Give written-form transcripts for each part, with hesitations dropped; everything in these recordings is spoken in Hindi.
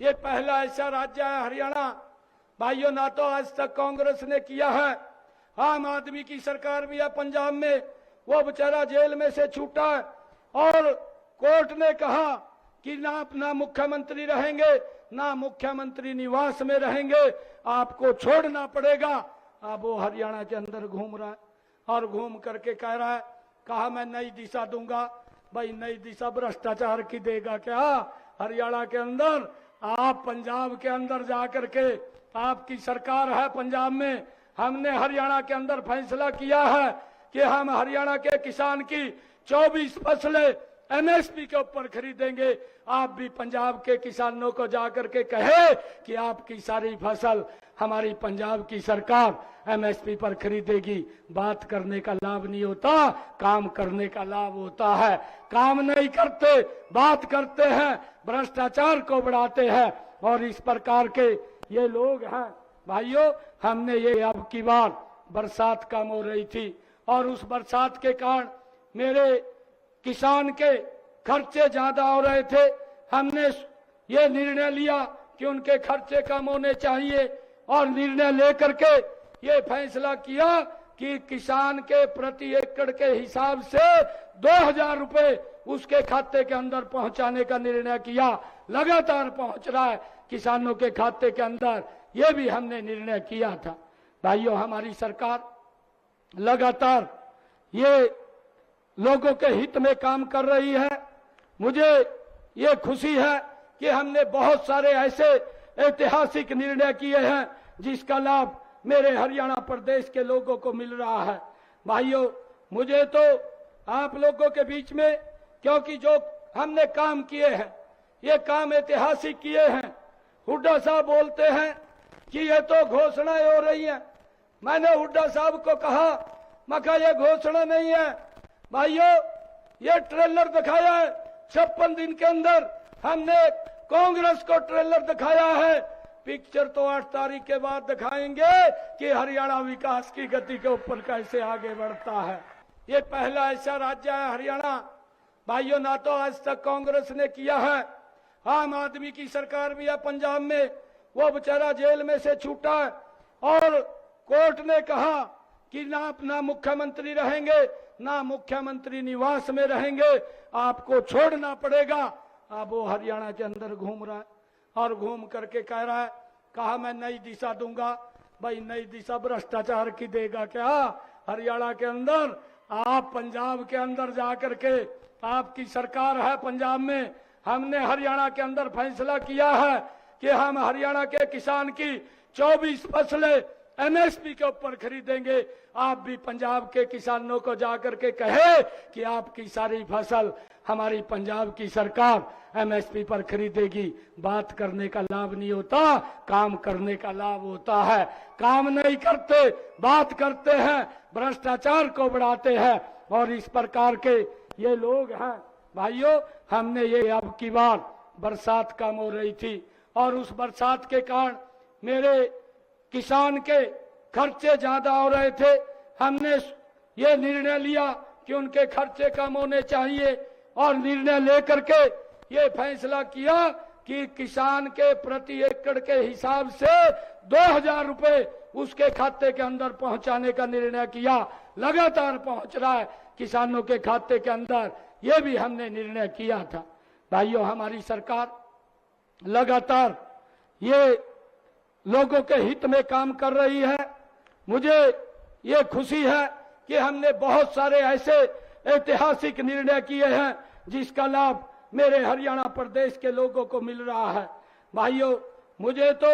ये पहला ऐसा राज्य है हरियाणा भाइयों, ना तो आज तक कांग्रेस ने किया है। आम आदमी की सरकार भी है पंजाब में, वो बेचारा जेल में से छूटा है और कोर्ट ने कहा कि ना अपना मुख्यमंत्री रहेंगे ना मुख्यमंत्री निवास में रहेंगे, आपको छोड़ना पड़ेगा। अब वो हरियाणा के अंदर घूम रहा है और घूम करके कह रहा है, कहा मैं नई दिशा दूंगा। भाई नई दिशा भ्रष्टाचार की देगा क्या? हरियाणा के अंदर आप पंजाब के अंदर जाकर के, आपकी सरकार है पंजाब में, हमने हरियाणा के अंदर फैसला किया है कि हम हरियाणा के किसान की 24 फसलें एमएसपी के ऊपर खरीदेंगे। आप भी पंजाब के किसानों को जाकर के कहे कि आपकी सारी फसल हमारी पंजाब की सरकार एमएसपी पर खरीदेगी। बात करने का लाभ नहीं होता, काम करने का लाभ होता है। काम नहीं करते, बात करते हैं, भ्रष्टाचार को बढ़ाते हैं और इस प्रकार के ये लोग हैं। भाइयों, हमने ये अब की बार बरसात कम हो रही थी और उस बरसात के कारण मेरे किसान के खर्चे ज्यादा हो रहे थे। हमने ये निर्णय लिया कि उनके खर्चे कम होने चाहिए और निर्णय लेकर के ये फैसला किया कि किसान के प्रति एकड़ के हिसाब से 2000 रुपए उसके खाते के अंदर पहुंचाने का निर्णय किया। लगातार पहुंच रहा है किसानों के खाते के अंदर, ये भी हमने निर्णय किया था। भाइयों, हमारी सरकार लगातार ये लोगों के हित में काम कर रही है। मुझे ये खुशी है कि हमने बहुत सारे ऐसे ऐतिहासिक निर्णय किए हैं जिसका लाभ मेरे हरियाणा प्रदेश के लोगों को मिल रहा है। भाइयों, मुझे तो आप लोगों के बीच में, क्योंकि जो हमने काम किए हैं ये काम ऐतिहासिक किए हैं। हुड्डा साहब बोलते हैं कि ये तो घोषणाएं हो रही हैं। मैंने हुड्डा साहब को कहा, मैं कहा ये घोषणा नहीं है भाइयों, ये ट्रेलर दिखाया है। 56 दिन के अंदर हमने कांग्रेस को ट्रेलर दिखाया है। पिक्चर तो 8 तारीख के बाद दिखाएंगे कि हरियाणा विकास की गति के ऊपर कैसे आगे बढ़ता है। ये पहला ऐसा राज्य है हरियाणा भाइयों, ना तो आज तक कांग्रेस ने किया है। आम आदमी की सरकार भी है पंजाब में, वो बेचारा जेल में से छूटा है और कोर्ट ने कहा कि ना अपना मुख्यमंत्री रहेंगे ना मुख्यमंत्री निवास में रहेंगे, आपको छोड़ना पड़ेगा। अब वो हरियाणा के अंदर घूम रहा है और घूम करके कह रहा है, कहा मैं नई दिशा दूंगा। भाई नई दिशा भ्रष्टाचार की देगा क्या? हरियाणा के अंदर आप पंजाब के अंदर जाकर के, आपकी सरकार है पंजाब में, हमने हरियाणा के अंदर फैसला किया है कि हम हरियाणा के किसान की 24 फसलें एमएसपी के ऊपर खरीदेंगे। आप भी पंजाब के किसानों को जाकर के कहे कि आपकी सारी फसल हमारी पंजाब की सरकार एमएसपी पर खरीदेगी। बात करने का लाभ नहीं होता, काम करने का लाभ होता है। काम नहीं करते, बात करते हैं, भ्रष्टाचार को बढ़ाते हैं और इस प्रकार के ये लोग हैं। भाइयों, हमने ये अब की बार बरसात कम हो रही थी और उस बरसात के कारण मेरे किसान के खर्चे ज्यादा हो रहे थे। हमने ये निर्णय लिया कि उनके खर्चे कम होने चाहिए और निर्णय लेकर के ये फैसला किया कि किसान के प्रति एकड़ के हिसाब से 2000 रुपए उसके खाते के अंदर पहुंचाने का निर्णय किया। लगातार पहुंच रहा है किसानों के खाते के अंदर, ये भी हमने निर्णय किया था। भाइयों, हमारी सरकार लगातार ये लोगों के हित में काम कर रही है। मुझे ये खुशी है कि हमने बहुत सारे ऐसे ऐतिहासिक निर्णय किए हैं जिसका लाभ मेरे हरियाणा प्रदेश के लोगों को मिल रहा है। भाइयों, मुझे तो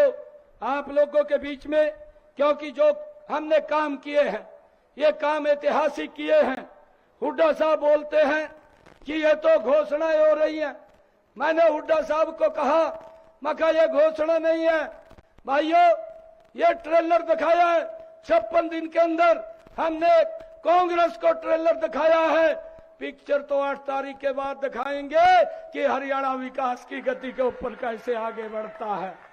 आप लोगों के बीच में, क्योंकि जो हमने काम किए हैं ये काम ऐतिहासिक किए हैं। हुड्डा साहब बोलते हैं कि ये तो घोषणाएं हो रही हैं। मैंने हुड्डा साहब को कहा, मैं कहा ये घोषणा नहीं है भाइयों, ये ट्रेलर दिखाया है। 56 दिन के अंदर हमने कांग्रेस को ट्रेलर दिखाया है। पिक्चर तो 8 तारीख के बाद दिखाएंगे कि हरियाणा विकास की गति के ऊपर कैसे आगे बढ़ता है।